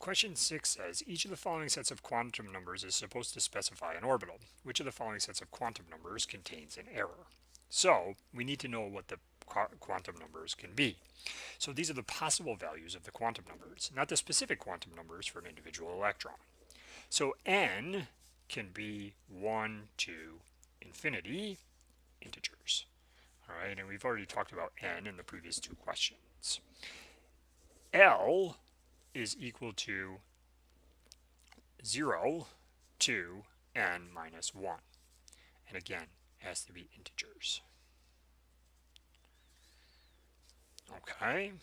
Question 6 says, each of the following sets of quantum numbers is supposed to specify an orbital. Which of the following sets of quantum numbers contains an error? So we need to know what the quantum numbers can be. So these are the possible values of the quantum numbers, not the specific quantum numbers for an individual electron. So n can be 1 to infinity integers. All right, and we've already talked about n in the previous two questions. L is equal to 0 to n minus 1. And again, it has to be integers. Okay.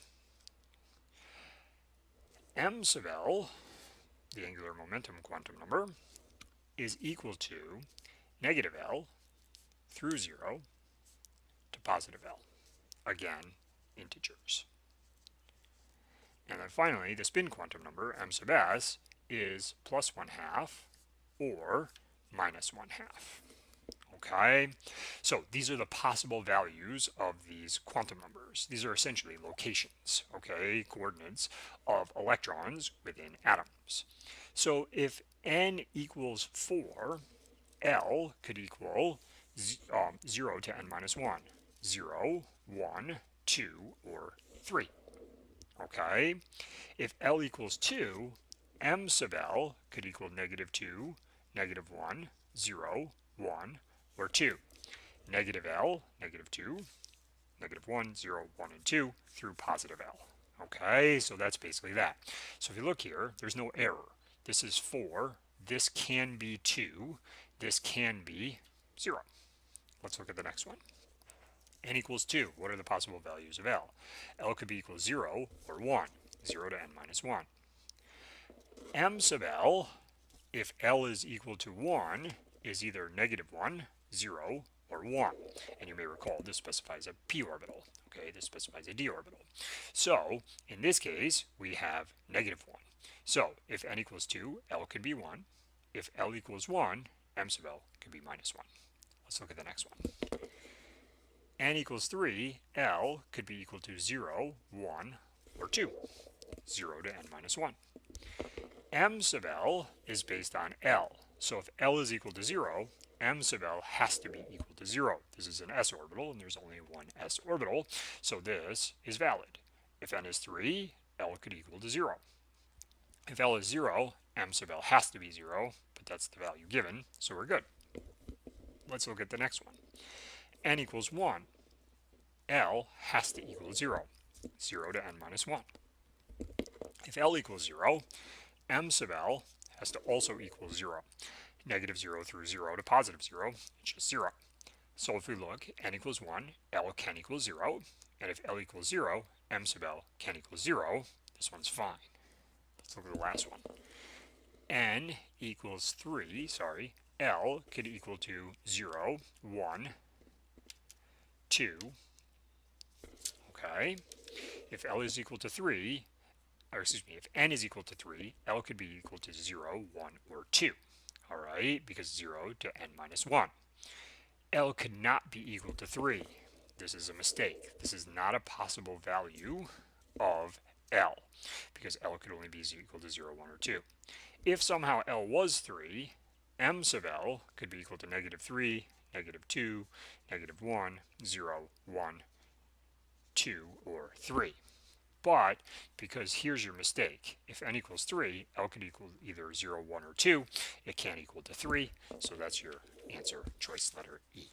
M sub L, the angular momentum quantum number, is equal to negative L through 0 to positive L. Again, integers. And then finally, the spin quantum number, m sub s, is plus 1/2 or minus 1/2. Okay, so these are the possible values of these quantum numbers. These are essentially locations, okay, coordinates of electrons within atoms. So if n equals 4, L could equal 0 to n minus 1. 0, 1, 2, or 3. Okay, if L equals 2, m sub L could equal negative 2, negative 1, 0, 1, or 2. Negative L, negative 2, negative 1, 0, 1, and 2 through positive L. Okay, so that's basically that. So if you look here, there's no error. This is 4. This can be 2. This can be 0. Let's look at the next one. N equals 2. What are the possible values of L? L could be equal to 0 or 1. 0 to n minus 1. M sub L, if L is equal to 1, is either negative 1, 0, or 1. And you may recall this specifies a p orbital. Okay, this specifies a d orbital. So in this case, we have negative 1. So if n equals 2, L could be 1. If L equals 1, m sub L could be minus 1. Let's look at the next one. N equals 3, L could be equal to 0, 1, or 2. 0 to n minus 1. M sub L is based on L. So if L is equal to 0, m sub L has to be equal to 0. This is an s orbital, and there's only one s orbital, so this is valid. If n is 3, L could equal to 0. If L is 0, m sub L has to be 0, but that's the value given, so we're good. Let's look at the next one. N equals 1. L has to equal 0. 0 to n minus 1. If L equals 0, m sub L has to also equal 0. Negative 0 through 0 to positive 0, it's just 0. So if we look, n equals 1, L can equal 0, and if L equals 0, m sub L can equal 0. This one's fine. Let's look at the last one. N equals 3, L could equal to 0, 1, 2, okay. If L is equal to 3, or excuse me, if n is equal to 3, L could be equal to 0, 1, or 2. All right, because 0 to n minus 1. L could not be equal to 3. This is a mistake. This is not a possible value of L, because L could only be equal to 0, 1, or 2. If somehow L was 3, m sub L could be equal to negative 3, negative 2, negative 1, 0, 1, 2, or 3. But because here's your mistake, if n equals 3, L could equal either 0, 1, or 2. It can't equal to 3, so that's your answer, choice letter E.